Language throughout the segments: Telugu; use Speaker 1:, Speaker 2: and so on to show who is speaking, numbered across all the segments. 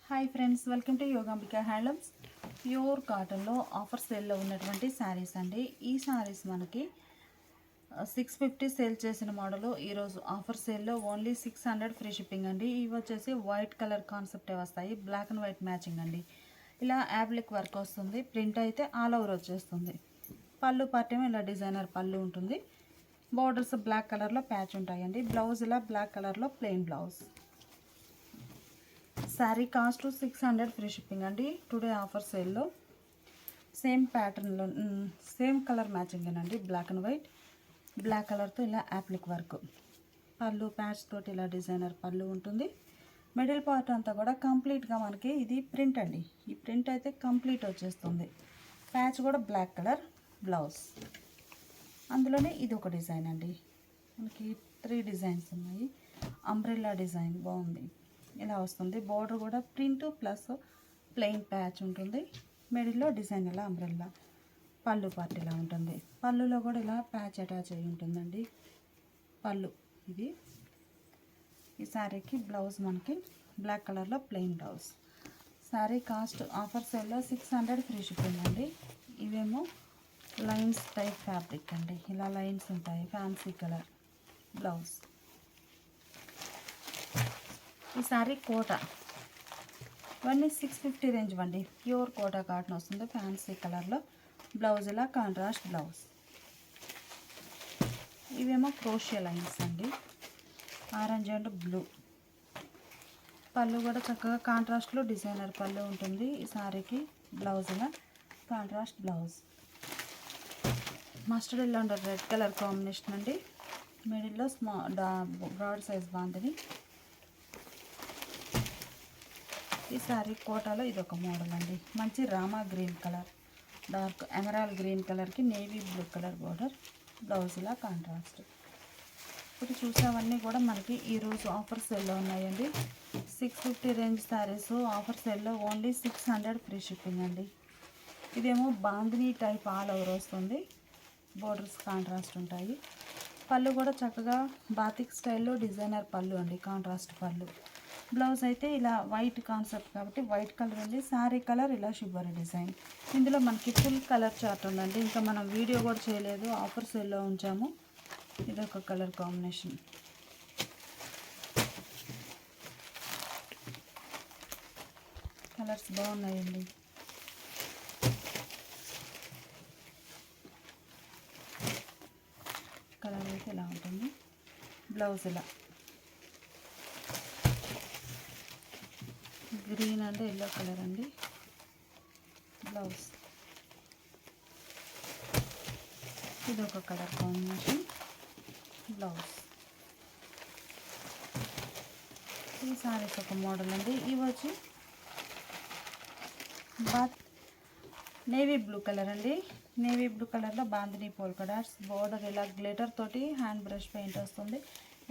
Speaker 1: Hi friends, welcome to Yogambika handlooms. Pure కాటన్లో ఆఫర్ సేల్లో ఉన్నటువంటి శారీస్ అండి. ఈ శారీస్ మనకి 650 సేల్ చేసిన మోడలు ఈరోజు ఆఫర్ సేల్లో ఓన్లీ 600 ఫ్రీ షిప్పింగ్ అండి. ఇవి వచ్చేసి వైట్ కలర్ కాన్సెప్టే వస్తాయి, బ్లాక్ అండ్ వైట్ మ్యాచింగ్ అండి. ఇలా యాబ్లిక్ వర్క్ వస్తుంది, ప్రింట్ అయితే ఆల్ ఓవర్ వచ్చేస్తుంది. పళ్ళు పార్ట్ ఏమో ఇలా డిజైనర్ పళ్ళు ఉంటుంది. బోర్డర్స్ బ్లాక్ కలర్లో ప్యాచ్ ఉంటాయండి. బ్లౌజ్ ఇలా బ్లాక్ కలర్లో plain blouse. Sari cost 600 free shipping అండి. టుడే ఆఫర్ సేల్లో సేమ్ ప్యాటర్న్లో సేమ్ కలర్ మ్యాచింగ్ అండి. బ్లాక్ అండ్ వైట్, బ్లాక్ కలర్తో ఇలా యాప్లిక్ వర్క్. పళ్ళు ప్యాచ్ తోటి ఇలా డిజైనర్ పళ్ళు ఉంటుంది. మిడిల్ పార్ట్ అంతా కూడా కంప్లీట్గా మనకి ఇది ప్రింట్ అండి. ఈ ప్రింట్ అయితే కంప్లీట్ వచ్చేస్తుంది. ప్యాచ్ కూడా బ్లాక్ కలర్ బ్లౌజ్. అందులోనే ఇది ఒక డిజైన్ అండి. మనకి 3 డిజైన్స్ ఉన్నాయి. అంబ్రెల్లా డిజైన్ బాగుంది, ఇలా వస్తుంది. బోర్డర్ కూడా ప్రింట్ ప్లస్ ప్లెయిన్ ప్యాచ్ ఉంటుంది. మిడిల్లో డిజైన్ ఇలా అంబ్రెల్లా. పళ్ళు పార్ట్ ఇలా ఉంటుంది. పళ్ళులో కూడా ఇలా ప్యాచ్ అటాచ్ అయి ఉంటుందండి. పళ్ళు ఇది. ఈ శారీకి బ్లౌజ్ మనకి బ్లాక్ కలర్లో plain blouse. Sari cost offer సేల్లో 600 ఫ్రీ షిప్పింగ్ అండి. ఇవేమో లైన్స్ టైప్ ఫ్యాబ్రిక్ అండి. ఇలా లైన్స్ ఉంటాయి. Fancy colour blouse. ఈ శారీ కోట, ఇవన్నీ 650 రేంజ్ అండి. ప్యూర్ కోటా కాటన్ వస్తుంది ఫ్యాన్సీ కలర్లో. బ్లౌజ్ ఇలా కాంట్రాస్ట్ బ్లౌజ్. ఇవేమో క్రోషియా లైన్స్ అండి, ఆరెంజ్ అండ్ బ్లూ. పళ్ళు కూడా చక్కగా కాంట్రాస్ట్లో డిజైనర్ పళ్ళు ఉంటుంది. ఈ శారీకి బ్లౌజ్ ఇలా contrast blouse. Mustard yellow and red colour combination అండి. మిడిల్లో బ్రాడ్ సైజ్ బాందని. ఈ శారీ కోటాలో ఇది ఒక మోడల్ అండి. మంచి Rama green colour, dark emerald green కలర్కి navy blue colour border. Blouse ఇలా కాంట్రాస్ట్. ఇప్పుడు చూసేవన్నీ కూడా మనకి ఈరోజు ఆఫర్ సేల్లో ఉన్నాయండి. 650 రేంజ్ శారీస్ ఆఫర్ సేల్లో ఓన్లీ 600 ఫ్రీ షిప్పింగ్ అండి. ఇదేమో బాందినీ టైప్ ఆల్ ఓవర్ వస్తుంది. బోర్డర్స్ కాంట్రాస్ట్ ఉంటాయి. పళ్ళు కూడా చక్కగా బాతిక్ స్టైల్లో డిజైనర్ పళ్ళు అండి, కాంట్రాస్ట్ పళ్ళు. బ్లౌజ్ అయితే ఇలా వైట్ కాన్సెప్ట్ కాబట్టి వైట్ కలర్ ఉంది. శారీ కలర్ ఇలా షుగర్ డిజైన్. ఇందులో మనకి ఫుల్ కలర్ చార్ట్ ఉందండి. ఇంకా మనం వీడియో కూడా చేయలేదు, ఆఫర్ సేల్లో ఉంచాము. ఇదొక కలర్ కాంబినేషన్. కలర్స్ బాగున్నాయండి. కలర్ అయితే ఇలా ఉంటుంది. బ్లౌజ్ ఇలా గ్రీన్ అండ్ ఎల్లో కలర్ అండి. బ్లౌజ్ ఇదొక కలర్ కాంబినేషన్. బ్లౌజ్. ఈ సారీస్ ఒక మోడల్ అండి. ఇవి వచ్చి నేవీ బ్లూ కలర్ అండి. నేవీ బ్లూ కలర్లో బాందినీ పోల్కా డాట్స్. బోర్డర్ ఇలా గ్లిటర్ తోటి హ్యాండ్ బ్రష్ పెయింట్ వస్తుంది.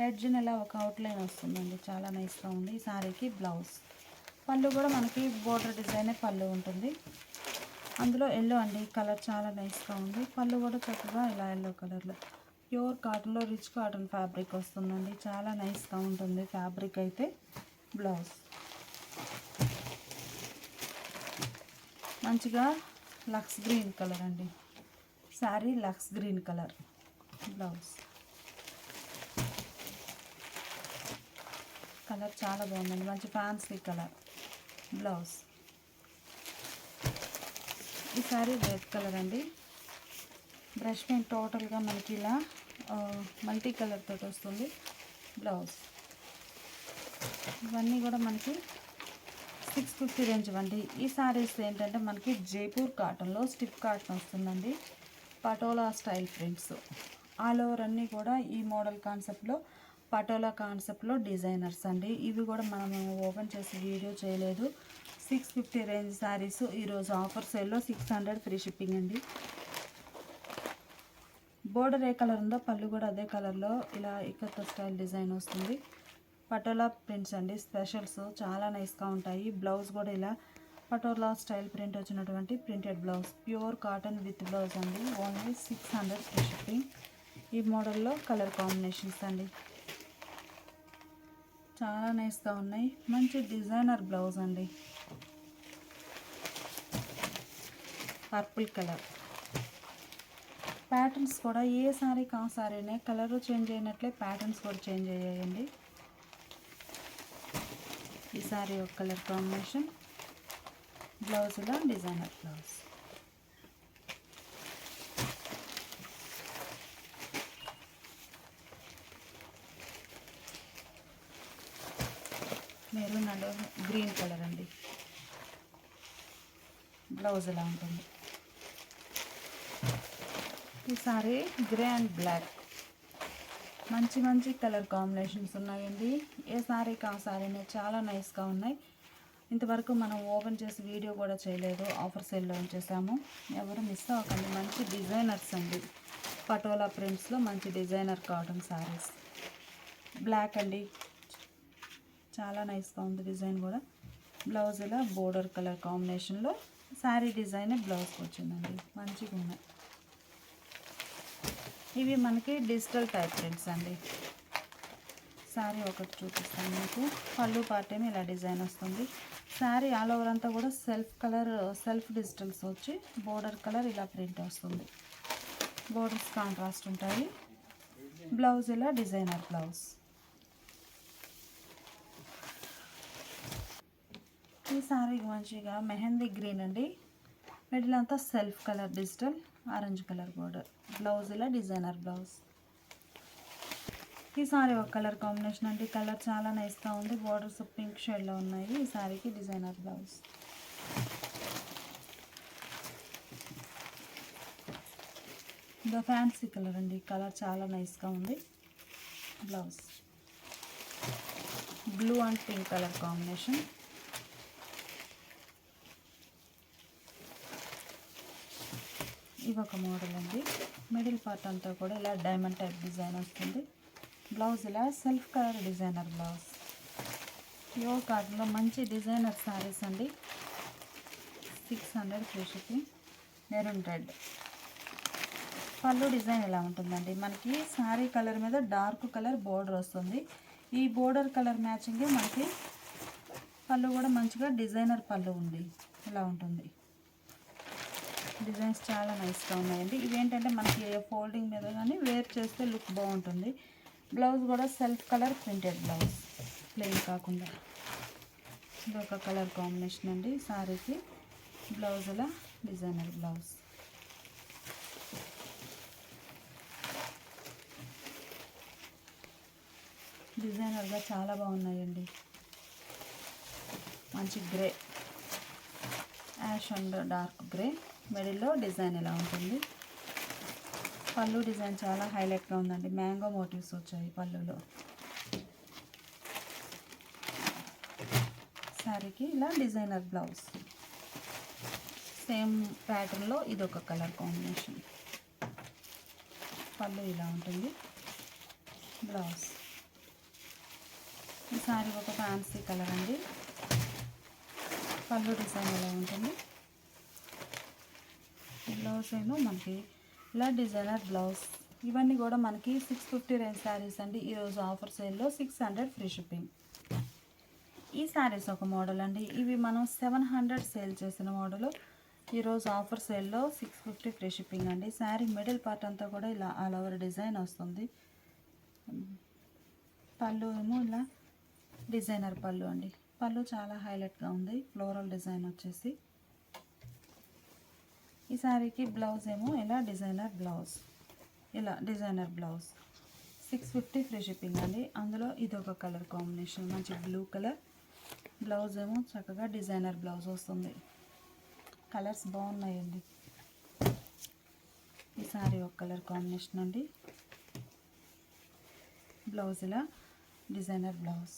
Speaker 1: ఎడ్జ్ని ఇలా ఒక అవుట్లైన్ వస్తుందండి. చాలా నైస్గా ఉంది. ఈ శారీకి బ్లౌజ్. పళ్ళు కూడా మనకి బోర్డర్ డిజైనే పళ్ళు ఉంటుంది. అందులో ఎల్లో అండి, కలర్ చాలా నైస్గా ఉంది. పళ్ళు కూడా చక్కగా ఇలా ఎల్లో కలర్లో. ప్యూర్ కాటన్లో రిచ్ కాటన్ ఫ్యాబ్రిక్ వస్తుందండి. చాలా నైస్గా ఉంటుంది ఫ్యాబ్రిక్ అయితే. బ్లౌజ్ మంచిగా లక్స్ గ్రీన్ కలర్ అండి. Sari lux green colour. Blouse colour చాలా బాగుందండి, మంచి ఫ్యాన్సీ కలర్. బ్లౌజ్. ఈ శారీ రెడ్ కలర్ అండి. బ్రష్ పెయింట్ టోటల్గా మనకి ఇలా మల్టీ కలర్ తోటి వస్తుంది. బ్లౌజ్. ఇవన్నీ కూడా మనకి 650 రేంజ్ అండి. ఈ శారీస్ ఏంటంటే మనకి జైపూర్ కాటన్లో స్టిప్ కాటన్ వస్తుందండి. Patola style prints all over అన్నీ కూడా ఈ మోడల్ కాన్సెప్ట్లో పటోలా కాన్సెప్ట్లో డిజైనర్స్ అండి. ఇవి కూడా మనం ఓపెన్ చేసి వీడియో చేయలేదు. 650 రేంజ్ శారీస్ ఈరోజు ఆఫర్ సేల్లో 600 ఫ్రీ షిప్పింగ్ అండి. బోర్డర్ ఏ కలర్ ఉందో పళ్ళు కూడా అదే కలర్లో ఇలా ఇక్కత్తో స్టైల్ డిజైన్ వస్తుంది. పటోలా ప్రింట్స్ అండి. స్పెషల్స్ చాలా నైస్గా ఉంటాయి. బ్లౌజ్ కూడా ఇలా పటోలా స్టైల్ ప్రింట్ వచ్చినటువంటి printed blouse. Pure cotton with blouse అండి. Only 600 free shipping. ఈ మోడల్లో కలర్ కాంబినేషన్స్ అండి. చాలా నైస్గా ఉన్నాయి. మంచి డిజైనర్ బ్లౌజ్ అండి. Purple colour. ప్యాటర్న్స్ కూడా ఏ సారీకి ఆ సారీనే కలరు చేంజ్ అయినట్లే ప్యాటర్న్స్ కూడా చేంజ్ అయ్యాయండి. ఈ సారీ ఒక కలర్ కాంబినేషన్, బ్లౌజ్ ఇలా designer blouse. Maroon and green colour అండి. బ్లౌజ్ ఇలా ఉంటుంది. ఈ సారీ గ్రే అండ్ బ్లాక్. మంచి మంచి కలర్ కాంబినేషన్స్ ఉన్నాయండి. ఏ సారీకి ఆ సారీనే చాలా నైస్గా ఉన్నాయి. ఇంతవరకు మనం ఓపెన్ చేసి వీడియో కూడా చేయలేదు. ఆఫర్ సేల్లో ఉంచేసాము. ఎవరు మిస్ అవ్వకండి. మంచి డిజైనర్స్ అండి. పటోలా ప్రింట్స్లో మంచి డిజైనర్ కాటన్ సారీస్. బ్లాక్ అండి, చాలా నైస్గా ఉంది డిజైన్ కూడా. బ్లౌజ్ ఇలా బోర్డర్ కలర్ కాంబినేషన్లో శారీ డిజైన్ బ్లౌజ్కి వచ్చిందండి. మంచిగా ఉన్నాయి. ఇవి మనకి డిజిటల్ టైప్ ప్రింట్స్ అండి. శారీ ఒకటి చూపిస్తాను మీకు. పళ్ళు పార్ట్ ఏమో ఇలా డిజైన్ వస్తుంది. శారీ ఆల్ ఓవర్ అంతా కూడా సెల్ఫ్ డిజిటల్స్ వచ్చి బోర్డర్ కలర్ ఇలా ప్రింట్ వస్తుంది. బోర్డర్స్ కాంట్రాస్ట్ ఉంటాయి. బ్లౌజ్ ఇలా డిజైనర్ బ్లౌజ్. ఈ శారీకి మంచిగా మెహందీ గ్రీన్ అండి. మిడిల్ అంతా self colour digital, orange colour border. Blouse ఇలా డిజైనర్ బ్లౌజ్. ఈ సారీ ఒక కలర్ కాంబినేషన్ అండి. కలర్ చాలా నైస్గా ఉంది. బోర్డర్స్ పింక్ షేడ్లో ఉన్నాయి. ఈ సారీకి డిజైనర్ బ్లౌజ్. ఇది ఫ్యాన్సీ కలర్ అండి. కలర్ చాలా నైస్గా ఉంది. Blouse blue and pink colour combination. ఇవి ఒక మోడల్ అండి. మిడిల్ పార్ట్ అంతా కూడా ఇలా డైమండ్ టైప్ డిజైన్ వస్తుంది. బ్లౌజ్ ఇలా self colour designer blouse. Pure కాటన్లో మంచి డిజైనర్ శారీస్ అండి. 600 ఫ్రీ షిప్పింగ్. Maroon red. పళ్ళు డిజైన్ ఇలా ఉంటుందండి. మనకి శారీ కలర్ మీద డార్క్ కలర్ బోర్డర్ వస్తుంది. ఈ బోర్డర్ కలర్ మ్యాచింగే మనకి పళ్ళు కూడా మంచిగా డిజైనర్ పళ్ళు ఉంది. ఇలా ఉంటుంది. డిజైన్స్ చాలా నైస్గా ఉన్నాయండి. ఇవేంటంటే మనకి ఫోల్డింగ్ మీద కానీ వేర్ చేస్తే లుక్ బాగుంటుంది. బ్లౌజ్ కూడా self colour printed blouse, plain కాకుండా. ఇది ఒక కలర్ కాంబినేషన్ అండి. సారీకి బ్లౌజ్ ఇలా డిజైనర్ బ్లౌజ్. డిజైనర్గా చాలా బాగున్నాయండి. మంచి grey, ash and dark grey. మిడిల్లో డిజైన్ ఇలా ఉంటుంది. పళ్ళు డిజైన్ చాలా హైలైట్గా ఉందండి. మ్యాంగో మోటివ్స్ వచ్చాయి పళ్ళులో. శారీకి ఇలా డిజైనర్ బ్లౌజ్. సేమ్ ప్యాటర్న్లో ఇదొక కలర్ కాంబినేషన్. పళ్ళు ఇలా ఉంటుంది. బ్లౌజ్. ఈ శారీ ఒక ఫ్యాన్సీ కలర్ అండి. పళ్ళు డిజైన్ ఇలా ఉంటుంది. బ్లౌజ్ ఏమో మనకి ఇలా డిజైనర్ బ్లౌజ్. ఇవన్నీ కూడా మనకి 650 రేంజ్ శారీస్ అండి. ఈరోజు ఆఫర్ సేల్లో 600 ఫ్రీ షిప్పింగ్. ఈ శారీస్ ఒక మోడల్ అండి. ఇవి మనం 700 సేల్ చేసిన మోడలు. ఈరోజు ఆఫర్ సేల్లో 650 ఫ్రీ షిప్పింగ్ అండి. శారీ మిడిల్ పార్ట్ అంతా కూడా ఇలా ఆల్ ఓవర్ డిజైన్ వస్తుంది. పళ్ళు ఏమో ఇలా డిజైనర్ పళ్ళు అండి. పళ్ళు చాలా హైలైట్గా ఉంది. ఫ్లోరల్ డిజైన్ వచ్చేసి. ఈ శారీకి బ్లౌజ్ ఏమో ఇలా డిజైనర్ బ్లౌజ్. ఇలా డిజైనర్ బ్లౌజ్. 650 ఫ్రీ షిప్పింగ్ అండి. అందులో ఇది ఒక కలర్ కాంబినేషన్, మంచి బ్లూ కలర్. బ్లౌజ్ ఏమో చక్కగా డిజైనర్ బ్లౌజ్ వస్తుంది. కలర్స్ బాగున్నాయండి. ఈ శారీ ఒక కలర్ కాంబినేషన్ అండి. బ్లౌజ్ ఇలా డిజైనర్ బ్లౌజ్.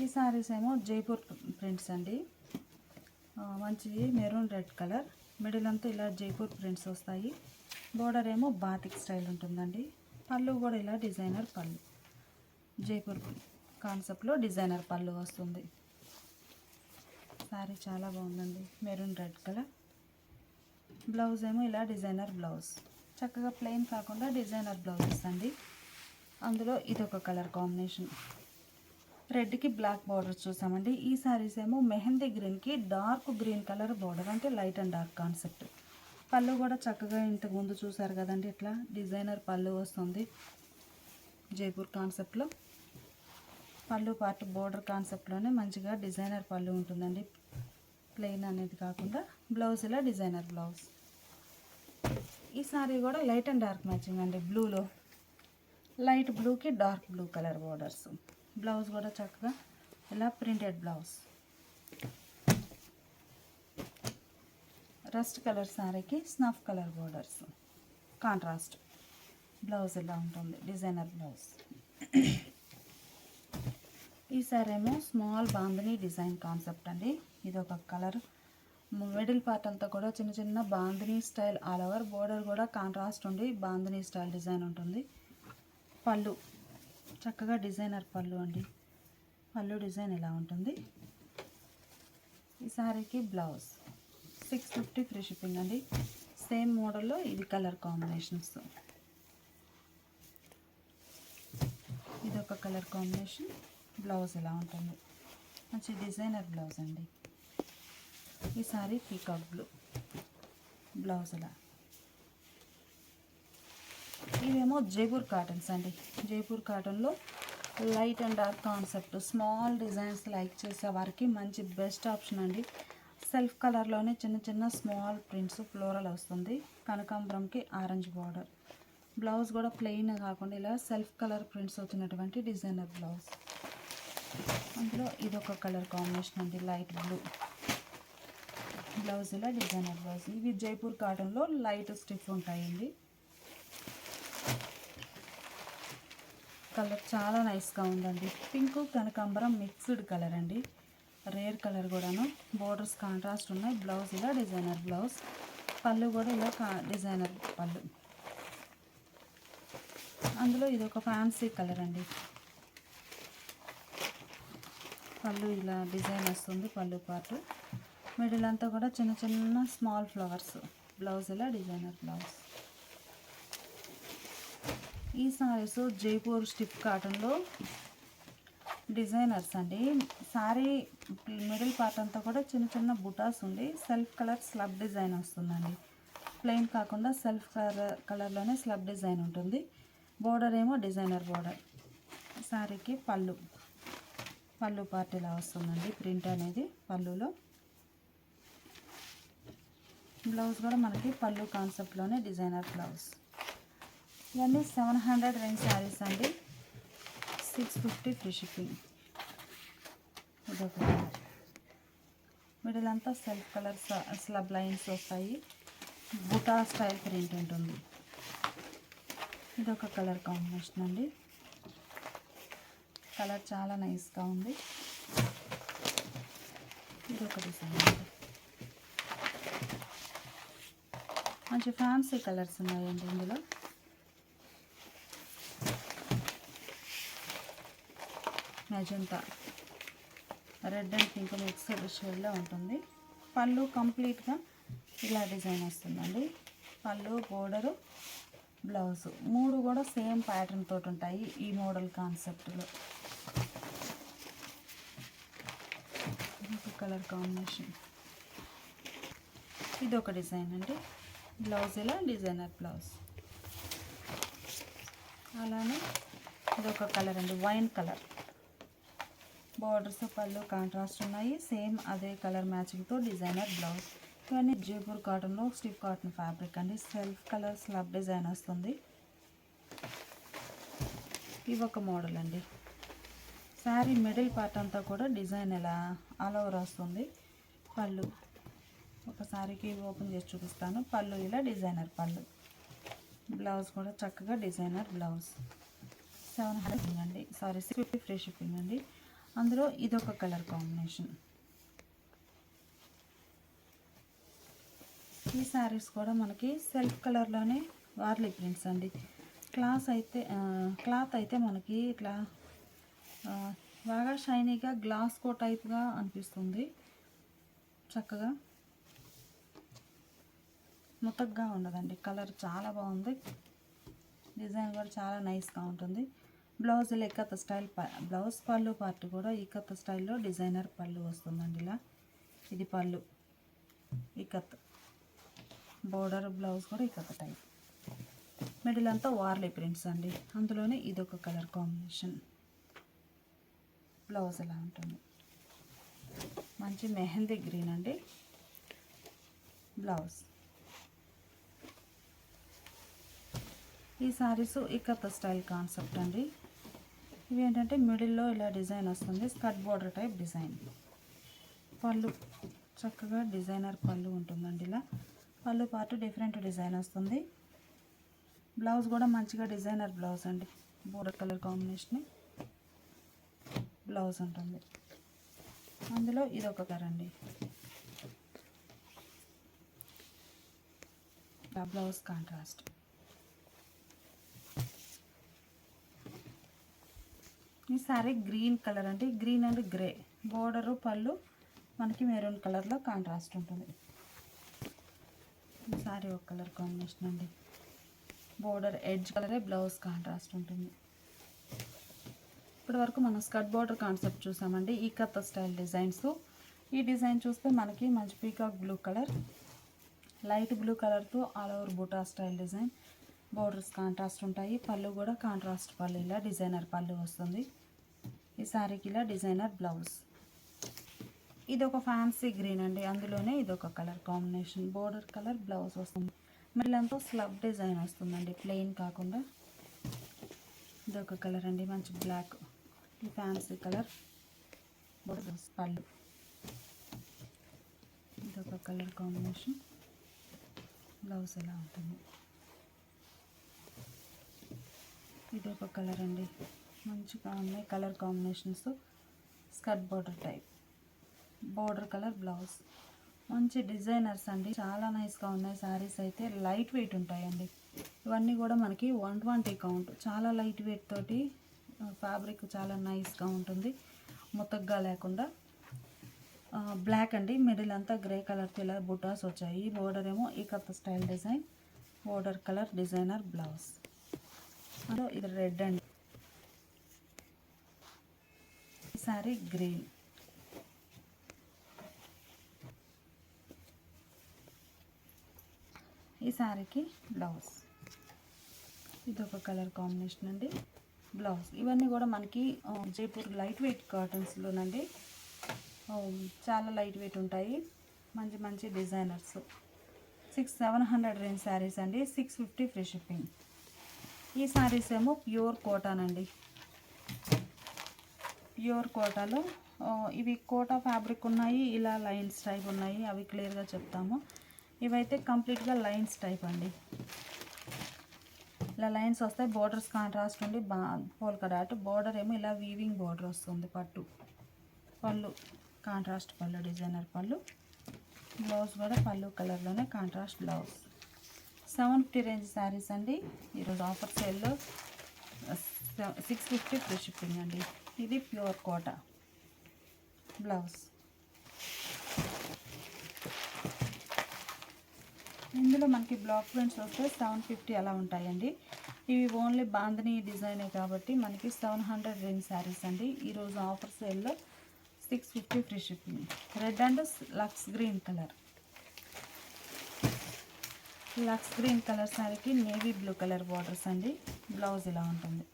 Speaker 1: ఈ శారీస్ ఏమో జైపూర్ ప్రింట్స్ అండి. మంచి మెరూన్ రెడ్ కలర్. మిడిల్ అంతా ఇలా జైపూర్ ప్రింట్స్ వస్తాయి. బోర్డర్ ఏమో బాతిక్ స్టైల్ ఉంటుందండి. పళ్ళు కూడా ఇలా డిజైనర్ పళ్ళు. జైపూర్ కాన్సెప్ట్లో డిజైనర్ పళ్ళు వస్తుంది. శారీ చాలా బాగుందండి. Maroon red colour. బ్లౌజ్ ఏమో ఇలా డిజైనర్ బ్లౌజ్. చక్కగా ప్లెయిన్ కాకుండా డిజైనర్ బ్లౌజెస్ అండి. అందులో ఇదొక కలర్ కాంబినేషన్, రెడ్కి బ్లాక్ బార్డర్ చూసామండి. ఈ సారీస్ ఏమో మెహందీ గ్రీన్కి డార్క్ గ్రీన్ కలర్ బార్డర్, అంటే లైట్ అండ్ డార్క్ కాన్సెప్ట్. పళ్ళు కూడా చక్కగా ఇంతకు ముందు చూసారు కదండి, ఇట్లా డిజైనర్ పళ్ళు వస్తుంది జైపూర్ కాన్సెప్ట్లో. పళ్ళు పార్ట్ బోర్డర్ కాన్సెప్ట్లోనే మంచిగా డిజైనర్ పళ్ళు ఉంటుందండి, ప్లెయిన్ అనేది కాకుండా. బ్లౌజ్ ఇలా డిజైనర్ బ్లౌజ్. ఈ సారీ కూడా లైట్ అండ్ డార్క్ మ్యాచింగ్ అండి, బ్లూలో లైట్ బ్లూకి dark blue colour borders. Blouse కూడా చక్కగా ఇలా ప్రింటెడ్ బ్లౌజ్. రస్ట్ కలర్ సారీకి snuff colour borders, contrast. Blouse ఇలా ఉంటుంది, డిజైనర్ బ్లౌజ్. ఈ సారీ ఏమో స్మాల్ బాందిని డిజైన్ కాన్సెప్ట్ అండి. ఇది ఒక కలర్. మిడిల్ పార్ట్ అంతా కూడా చిన్న చిన్న bandhani style all over. Border కూడా కాంట్రాస్ట్ ఉండి బాందిని స్టైల్ డిజైన్ ఉంటుంది. పళ్ళు చక్కగా డిజైనర్ పళ్ళు అండి, పళ్ళు డిజైన్ ఇలా ఉంటుంది. ఈ సారీకి బ్లౌజ్ 650 ఫ్రీ షిప్పింగ్ అండి. సేమ్ మోడల్లో ఇది కలర్ కాంబినేషన్స్. ఇదొక కలర్ కాంబినేషన్. బ్లౌజ్ ఇలా ఉంటుంది, మంచి డిజైనర్ బ్లౌజ్ అండి. ఈ సారీ పీకాక్ బ్లూ, బ్లౌజ్ ఇలా. ఇవేమో జైపూర్ కాటన్స్ అండి. జైపూర్ కాటన్లో light and dark concept, small designs like చేసే వారికి మంచి బెస్ట్ ఆప్షన్ అండి. సెల్ఫ్ కలర్లోనే చిన్న చిన్న స్మాల్ ప్రింట్స్ ఫ్లోరల్ వస్తుంది. కనకాంబరంకి ఆరెంజ్ బార్డర్. బ్లౌజ్ కూడా ప్లెయిన్ కాకుండా ఇలా సెల్ఫ్ కలర్ ప్రింట్స్ వచ్చినటువంటి డిజైనర్ బ్లౌజ్. అందులో ఇదొక కలర్ కాంబినేషన్ అండి, లైట్ బ్లూ. బ్లౌజ్ ఇలా డిజైనర్ బ్లౌజ్. ఇవి జైపూర్ కాటన్లో లైట్ స్టిఫ్ ఉంటాయండి. కలర్ చాలా నైస్గా ఉందండి. పింక్ కనకాంబరం మిక్స్డ్ కలర్ అండి, రేర్ కలర్ కూడాను. బోర్డర్స్ కాంట్రాస్ట్ ఉన్నాయి. బ్లౌజ్ ఇలా డిజైనర్ బ్లౌజ్. పళ్ళు కూడా ఇలా డిజైనర్ పళ్ళు. అందులో ఇది ఒక ఫ్యాన్సీ కలర్ అండి. పళ్ళు ఇలా డిజైన్ వస్తుంది, పళ్ళు పార్ట్. మిడిల్ అంతా కూడా చిన్న చిన్న స్మాల్ ఫ్లవర్స్. బ్లౌజ్ ఇలా డిజైనర్ బ్లౌజ్. ఈ సారీస్ జైపూర్ స్టిఫ్ కాటన్లో డిజైనర్స్ అండి. సారీ మిడిల్ పార్ట్ అంతా కూడా చిన్న చిన్న బుటాస్ ఉండి సెల్ఫ్ కలర్ స్లబ్ డిజైన్ వస్తుందండి. ప్లెయిన్ కాకుండా సెల్ఫ్ కలర్లోనే స్లబ్ డిజైన్ ఉంటుంది. బోర్డర్ ఏమో డిజైనర్ బోర్డర్. సారీకి పళ్ళు పార్ట్ ఇలా వస్తుందండి, ప్రింట్ అనేది పళ్ళులో. బ్లౌజ్ కూడా మనకి పళ్ళు కాన్సెప్ట్లోనే డిజైనర్ బ్లౌజ్. ఇవన్నీ 700 రేంజ్ శారీస్ అండి. 650 ఫ్రీ షిప్పింగ్. ఇదొక కలర్. మిడిల్ అంతా సెల్ఫ్ కలర్ స్లబ్ లైన్స్ వస్తాయి, బుటా స్టైల్ ప్రింట్ ఉంటుంది. ఇదొక కలర్ కాంబినేషన్ అండి. కలర్ చాలా నైస్గా ఉంది. ఇదొక డిజైన్ అండి. మంచి ఫ్యాన్సీ కలర్స్ ఉన్నాయండి ఇందులో. Magenta, red and pink mixed షేడ్లో ఉంటుంది. పళ్ళు కంప్లీట్గా ఇలా డిజైన్ వస్తుందండి. పళ్ళు, బోర్డరు, బ్లౌజ్ మూడు కూడా సేమ్ ప్యాటర్న్ తోటి ఉంటాయి ఈ మోడల్ కాన్సెప్ట్లో. Colour combination. ఇది ఒక డిజైన్ అండి. బ్లౌజ్ ఇలా డిజైనర్ బ్లౌజ్. అలానే ఇదొక కలర్ అండి, వైన్ కలర్. బోర్డర్స్, పళ్ళు కాంట్రాస్ట్ ఉన్నాయి. సేమ్ అదే కలర్ మ్యాచింగ్తో డిజైనర్ బ్లౌజ్. ఇవన్నీ జైపూర్ కాటన్లో స్టిఫ్ కాటన్ ఫ్యాబ్రిక్ అండి. సెల్ఫ్ కలర్ స్లబ్ డిజైన్ వస్తుంది. ఇవి ఒక మోడల్ అండి. శారీ మిడిల్ పార్ట్ అంతా కూడా డిజైన్ ఇలా ఆల్ ఓవర్ వస్తుంది. పళ్ళు ఒకసారికి ఓపెన్ చేసి చూపిస్తాను. పళ్ళు ఇలా డిజైనర్ పళ్ళు. బ్లౌజ్ కూడా చక్కగా డిజైనర్ బ్లౌజ్. 700 అండి, సారీ 650 ఫ్రీ షిప్పింగ్ అండి. అందులో ఇదొక కలర్ కాంబినేషన్. ఈ శారీస్ కూడా మనకి సెల్ఫ్ కలర్లోనే వార్లీ ప్రింట్స్ అండి. క్లాత్ అయితే మనకి ఇట్లా బాగా షైనీగా గ్లాస్కో టైప్గా అనిపిస్తుంది. చక్కగా ముతగ్గా ఉండదండి. కలర్ చాలా బాగుంది. డిజైన్ కూడా చాలా నైస్గా ఉంటుంది. బ్లౌజ్ ఇక్కత్ స్టైల్ బ్లౌజ్ పళ్ళు పార్ట్ కూడా ఇక్కత్ స్టైల్లో డిజైనర్ పళ్ళు వస్తుందండి. ఇలా ఇది పళ్ళు ఇక్కత్, బోర్డర్ బ్లౌజ్ కూడా ఇక్కత్ టైప్, మిడిల్ అంతా వార్లీ ప్రింట్స్ అండి. అందులోనే ఇదొక కలర్ కాంబినేషన్. బ్లౌజ్ ఎలా ఉంటుంది, మంచి మెహందీ గ్రీన్ అండి బ్లౌజ్. ఈ సారీస్ ఇక్కత్ స్టైల్ కాన్సెప్ట్ అండి. ఇవి ఏంటంటే మిడిల్లో ఇలా డిజైన్ వస్తుంది, స్కర్ట్ బోర్డర్ టైప్ డిజైన్. పళ్ళు చక్కగా డిజైనర్ పళ్ళు ఉంటుందండి. ఇలా పళ్ళు పాటు డిఫరెంట్ డిజైన్ వస్తుంది. బ్లౌజ్ కూడా మంచిగా డిజైనర్ బ్లౌజ్ అండి, బోర్డర్ కలర్ కాంబినేషన్ బ్లౌజ్ ఉంటుంది. అందులో ఇదొక కలర్ అండి, బ్లౌజ్ కాంట్రాస్ట్. ఈ సారీ గ్రీన్ కలర్ అండి, గ్రీన్ అండ్ గ్రే, బోర్డరు పళ్ళు మనకి మెరూన్ కలర్లో కాంట్రాస్ట్ ఉంటుంది. ఈ సారీ ఒక కలర్ కాంబినేషన్ అండి, బోర్డర్ ఎడ్జ్ కలరే, బ్లౌజ్ కాంట్రాస్ట్ ఉంటుంది. ఇప్పటి వరకు మనం స్కర్ట్ బోర్డర్ కాన్సెప్ట్ చూసామండి, ఈ కత్త స్టైల్ డిజైన్స్. ఈ డిజైన్ చూస్తే మనకి మంచి peacock blue colour, light blue కలర్తో ఆల్ ఓవర్ బూటా స్టైల్ డిజైన్, బోర్డర్స్ కాంట్రాస్ట్ ఉంటాయి. పళ్ళు కూడా కాంట్రాస్ట్ పళ్ళు, ఇలా డిజైనర్ పళ్ళు వస్తుంది. ఈ సారీకి ఇలా డిజైనర్ బ్లౌజ్. ఇది ఒక ఫ్యాన్సీ గ్రీన్ అండి, అందులోనే ఇదొక colour combination, border colour blouse వస్తుంది. మిడిలంతా స్లబ్ డిజైన్ వస్తుందండి, ప్లెయిన్ కాకుండా. ఇదొక కలర్ అండి, మంచి బ్లాక్, ఈ ఫ్యాన్సీ కలర్, బోర్డర్ పళ్ళు. ఇదొక కలర్ కాంబినేషన్, బ్లౌజ్ ఎలా ఉంటుంది. ఇదొక కలర్ అండి, మంచిగా ఉన్నాయి colour combinations. Skirt border type, border colour blouse. మంచి డిజైనర్స్ అండి, చాలా నైస్గా ఉన్నాయి శారీస్. అయితే లైట్ వెయిట్ ఉంటాయండి ఇవన్నీ కూడా మనకి 120 కౌంట్, చాలా లైట్ వెయిట్ తోటి ఫ్యాబ్రిక్ చాలా నైస్గా ఉంటుంది, ముతగ్గా లేకుండా. బ్లాక్ అండి, మిడిల్ అంతా గ్రే కలర్తో ఇలా బుటాస్ వచ్చాయి. బోర్డర్ ఏమో ఈ కత్త style design, border colour designer blouse. ఇది రెడ్ అండి, ఈ సారీ గ్రీన్. ఈ శారీకి బ్లౌజ్, ఇదొక కలర్ కాంబినేషన్ అండి బ్లౌజ్. ఇవన్నీ కూడా మనకి జైపూర్ లైట్ వెయిట్ కాటన్స్లోనండి, చాలా లైట్ వెయిట్ ఉంటాయి, మంచి మంచి డిజైనర్స్. 600-700 రేంజ్ శారీస్ అండి, 650 ఫ్రీ షిప్పింగ్. ఈ శారీస్ ఏమో ప్యూర్ కోటాన్ అండి, ప్యూర్ కోటాలో ఇవి కోటా ఫ్యాబ్రిక్ ఉన్నాయి, ఇలా లైన్స్ టైప్ ఉన్నాయి, అవి క్లియర్గా చెప్తాము. ఇవైతే కంప్లీట్గా లైన్స్ టైప్ అండి, ఇలా లైన్స్ వస్తాయి. బోర్డర్స్ కాంట్రాస్ట్ ఉండి పోల్కా డాట్, బోర్డర్ ఏమో ఇలా వీవింగ్ బోర్డర్ వస్తుంది. పళ్ళు కాంట్రాస్ట్ పళ్ళు, డిజైనర్ పళ్ళు. బ్లౌజ్ కూడా పళ్ళు కలర్లోనే కాంట్రాస్ట్ బ్లౌజ్. 750 రేంజ్ శారీస్ అండి. ఈరోజు ఆఫర్ సేల్లో 650 ఫ్రీ షిప్పింగ్ అండి. ఇది ప్యూర్ కోటా బ్లౌజ్. ఇందులో మనకి బ్లాక్ ప్రింట్స్ వస్తే 750 అలా ఉంటాయండి. ఇవి ఓన్లీ బాంధనీ డిజైనే కాబట్టి మనకి 700 రేంజ్ శారీస్ అండి. ఈరోజు ఆఫర్ సేల్లో 650 free shipping. Red and lux green colour, lux green colour శారీకి నేవీ బ్లూ కలర్ బార్డర్స్ అండి. బ్లౌజ్ ఇలా ఉంటుంది.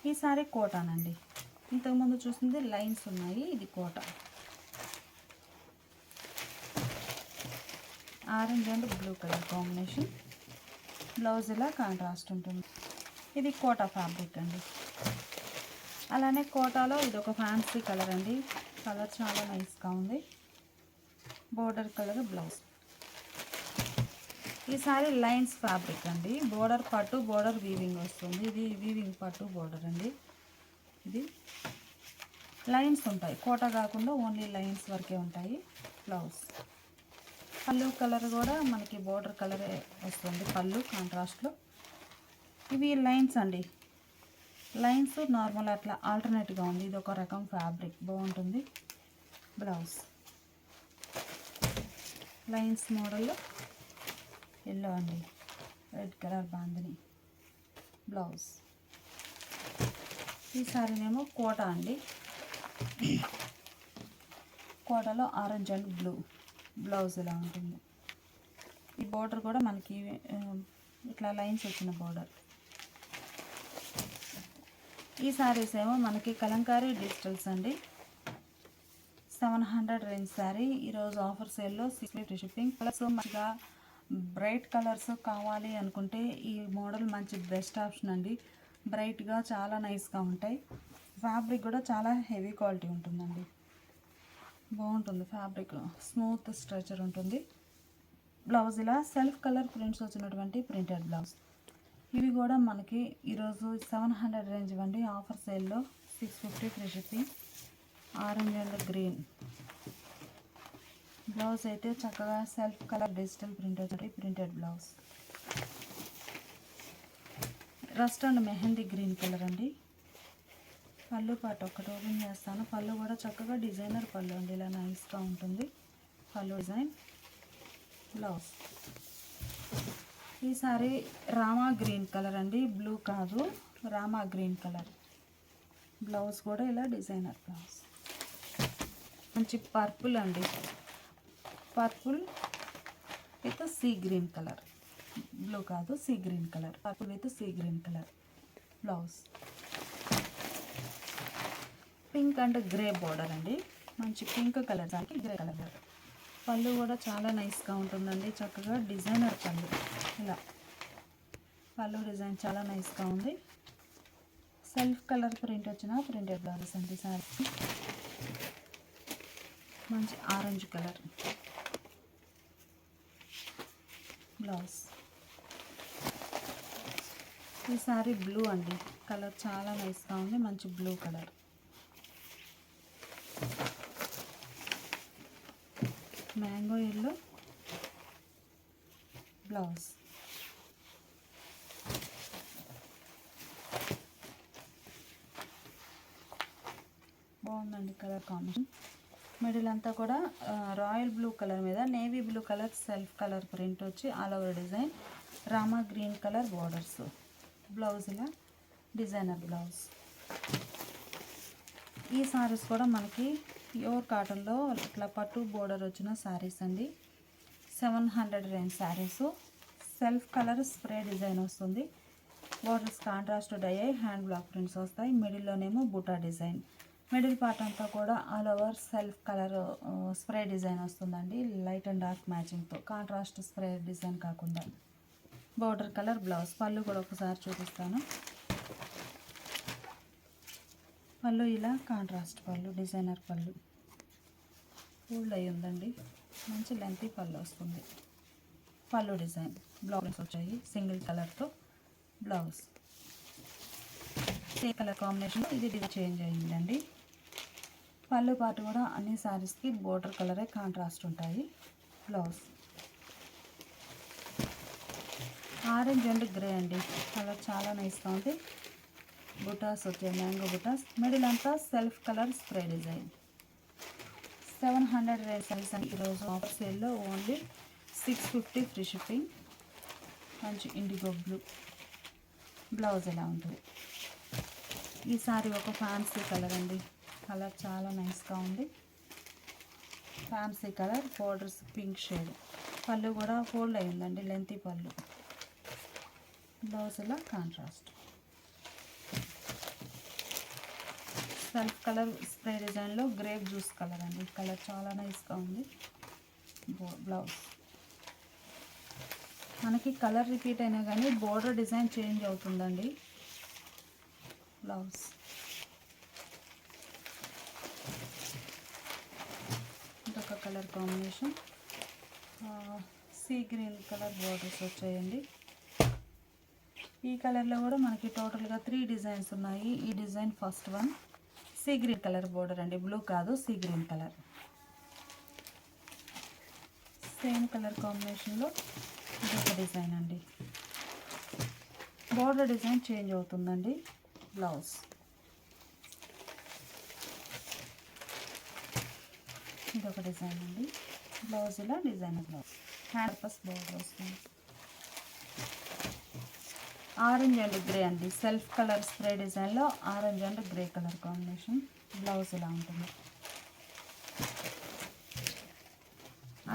Speaker 1: ఈ సారీ కోటాన్ అండి, ఇంతకుముందు చూసింది లైన్స్ ఉన్నాయి, ఇది Kota. Orange and blue colour combination, blouse ఇలా కాంట్రాస్ట్ ఉంటుంది. ఇది కోటా ఫ్యాబ్రిక్ అండి. అలానే కోటాలో ఇది ఒక ఫ్యాన్సీ కలర్ అండి, కలర్ చాలా నైస్గా ఉంది. Border colour blouse. ఈ సారీ లైన్స్ ఫ్యాబ్రిక్ అండి, బోర్డర్ పట్టు, బోర్డర్ వీవింగ్ వస్తుంది. ఇది వీవింగ్ పట్టు బోర్డర్ అండి. ఇది లైన్స్ ఉంటాయి, కోటా కాకుండా ఓన్లీ లైన్స్ వరకే ఉంటాయి. బ్లౌజ్ పళ్ళు కలర్ కూడా మనకి బోర్డర్ కలరే వస్తుంది, పళ్ళు కాంట్రాస్ట్లో. ఇవి లైన్స్ అండి, లైన్స్ నార్మల్ అట్లా ఆల్టర్నేట్గా ఉంది. ఇది ఒక రకం ఫ్యాబ్రిక్ బాగుంటుంది. బ్లౌజ్ లైన్స్ మోడల్లో ఎల్లో అండి, రెడ్ కలర్ బాందిని బ్లౌజ్. ఈ సారీనేమో కోట అండి, కోటలో ఆరెంజ్ అండ్ బ్లూ బ్లౌజ్ ఇలా ఉంటుంది. ఈ బోర్డర్ కూడా మనకి ఇట్లా లైన్స్ వచ్చిన బోర్డర్. ఈ సారీస్ ఏమో మనకి కలంకారీ డిజిటల్స్ అండి, 700 రేంజ్ శారీ. ఈరోజు ఆఫర్ సేల్లో 650 షిప్పింగ్. ప్లస్ మంచిగా బ్రైట్ కలర్స్ కావాలి అనుకుంటే ఈ మోడల్ మంచి బెస్ట్ ఆప్షన్ అండి. బ్రైట్గా చాలా నైస్గా ఉంటాయి. ఫ్యాబ్రిక్ కూడా చాలా హెవీ క్వాలిటీ ఉంటుందండి, బాగుంటుంది ఫ్యాబ్రిక్, స్మూత్ స్ట్రెచర్ ఉంటుంది. బ్లౌజ్ ఇలా సెల్ఫ్ కలర్ ప్రింట్స్ వచ్చినటువంటి ప్రింటెడ్ బ్లౌజ్. ఇవి కూడా మనకి ఈరోజు 700 రేంజ్ ఇవ్వండి, ఆఫర్ సేల్లో 650 free shipping. Orange and green blouse అయితే చక్కగా సెల్ఫ్ కలర్ డిజిటల్ ప్రింట్ వచ్చి printed blouse. Rust and mehndi green colour అండి. పళ్ళు పాట ఒకటి ఓపెన్ చేస్తాను. పళ్ళు కూడా చక్కగా డిజైనర్ పళ్ళు అండి, ఇలా నైస్గా ఉంటుంది పళ్ళు డిజైన్. బ్లౌజ్ ఈసారి రామా గ్రీన్ కలర్ అండి, బ్లూ కాదు, రామా గ్రీన్ కలర్. బ్లౌజ్ కూడా ఇలా డిజైనర్ బ్లౌజ్. మంచి పర్పుల్ అండి, purple with sea green colour, blue కాదు sea green colour, purple with sea green colour blouse. Pink and grey border అండి, మంచి పింక్ కలర్ దానికి గ్రే కలర్. పళ్ళు కూడా చాలా నైస్గా ఉంటుందండి, చక్కగా డిజైనర్ పళ్ళు. ఇలా పళ్ళు డిజైన్ చాలా నైస్గా ఉంది. సెల్ఫ్ కలర్ ప్రింట్ వచ్చిన ప్రింటెడ్ బ్లౌజెస్ అండి సారీ. మంచి ఆరెంజ్ కలర్ బ్లౌజ్. ఈ సారీ బ్లూ అండి, కలర్ చాలా నైస్గా ఉంది, మంచి blue colour. Mango yellow blouse. బాగుందండి కలర్ కాంబినేషన్. మిడిల్ అంతా కూడా రాయల్ బ్లూ కలర్ మీద navy blue colour self colour print వచ్చి all over design. Rama green colour borders. Blouse ఇలా డిజైనర్ బ్లౌజ్. ఈ సారీస్ కూడా మనకి ప్యూర్ కాటన్లో ఇట్లా పట్టు బోర్డర్ వచ్చిన శారీస్ అండి. 700 range saris. Self colour spray design వస్తుంది. బోర్డర్స్ కాంట్రాస్ట్ డై అయ్యి హ్యాండ్ బ్లాక్ ప్రింట్స్ వస్తాయి. మిడిల్లోనేమో బూటా డిజైన్. మిడిల్ పార్ట్ అంతా కూడా all over self colour spray design వస్తుందండి, లైట్ అండ్ డార్క్ మ్యాచింగ్తో, కాంట్రాస్ట్ స్ప్రే డిజైన్ కాకుండా. Border colour blouse. పళ్ళు కూడా ఒకసారి చూపిస్తాను. పళ్ళు ఇలా కాంట్రాస్ట్ పళ్ళు, డిజైనర్ పళ్ళు, ఫోల్డ్ అయ్యి ఉందండి, మంచి లెంతీ పళ్ళు వస్తుంది. పళ్ళు డిజైన్. బ్లౌజ్ వచ్చాయి సింగిల్ కలర్తో బ్లౌజ్. సేమ్ కలర్ కాంబినేషన్లో ఇది డిజైన్ చేంజ్ అయ్యిందండి. పళ్ళు పాటు కూడా అన్ని శారీస్కి బోర్డర్ కలరే కాంట్రాస్ట్ ఉంటాయి. బ్లౌజ్ ఆరెంజ్ అండ్ గ్రే అండి, కలర్ చాలా నైస్గా ఉంది. బుటాస్ వచ్చాయి, మ్యాంగో బుటాస్. మిడిల్ అంతా self colour spray design. 700 range size అని ఈరోజు ఆఫర్ సేల్లో ఓన్లీ 650 ఫ్రీ షిప్పింగ్. మంచి ఇండిగో బ్లూ. బ్లౌజ్ ఎలా ఉంటుంది. ఈ సారీ ఒక ఫ్యాన్సీ కలర్ అండి, కలర్ చాలా నైస్గా ఉంది. Fancy colour, borders pink shade. పళ్ళు కూడా ఫోల్డ్ అయిందండి, లెంతీ పళ్ళు. బ్లౌజ్ ఇలా కాంట్రాస్ట్. సెల్ఫ్ కలర్ స్ప్రే డిజైన్లో గ్రేప్ జ్యూస్ కలర్ అండి, కలర్ చాలా నైస్గా ఉంది. బ్లౌజ్ మనకి కలర్ రిపీట్ అయినా కానీ బోర్డర్ డిజైన్ చేంజ్ అవుతుందండి. బ్లౌజ్ ఇంకొక colour combination, see green colour borders వచ్చాయండి. ఈ కలర్లో కూడా మనకి టోటల్గా 3 డిజైన్స్ ఉన్నాయి. ఈ design first one see green colour border అండి, బ్లూ కాదు sea green colour. Same colour కాంబినేషన్లో ఇదొక డిజైన్ అండి. బోర్డర్ డిజైన్ చేంజ్ అవుతుందండి. బ్లౌజ్ ఇదొక డిజైన్ అండి. బ్లౌజ్ ఇలా designer blouse. Hand purpose border వస్తుంది. ఆరెంజ్ అండ్ గ్రే అండి, సెల్ఫ్ కలర్ స్ప్రే డిజైన్లో orange and grey colour combination. Blouse ఇలా ఉంటుంది.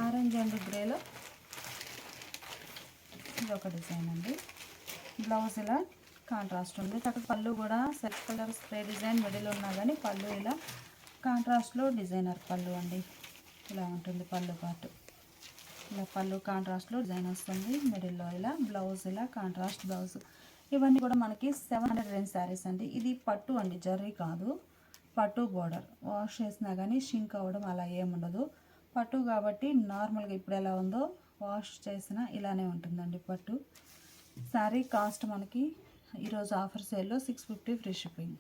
Speaker 1: ఆరెంజ్ అండ్ గ్రేలో ఇది ఒక డిజైన్ అండి. బ్లౌజ్ ఇలా కాంట్రాస్ట్ ఉంది. చక్కగా పళ్ళు కూడా self colour spray design middle ఉన్నా కానీ పళ్ళు ఇలా కాంట్రాస్ట్లో డిజైనర్ పళ్ళు అండి. ఇలా ఉంటుంది పళ్ళు పార్ట్. ఇలా పళ్ళు కాంట్రాస్ట్లో డిజైన్ వస్తుంది. మిడిల్లో ఇలా బ్లౌజ్ ఇలా కాంట్రాస్ట్ బ్లౌజ్. ఇవన్నీ కూడా మనకి 700 రేంజ్ శారీస్ అండి. ఇది పట్టు అండి, జర్రీ కాదు. పట్టు బోర్డర్ వాష్ చేసినా కానీ షింక్ అవ్వడం అలా ఏముండదు. పట్టు కాబట్టి నార్మల్గా ఇప్పుడు ఎలా ఉందో వాష్ చేసినా ఇలానే ఉంటుందండి పట్టు. శారీ కాస్ట్ మనకి ఈరోజు ఆఫర్ సేల్లో 650 ఫ్రీ షిప్పింగ్.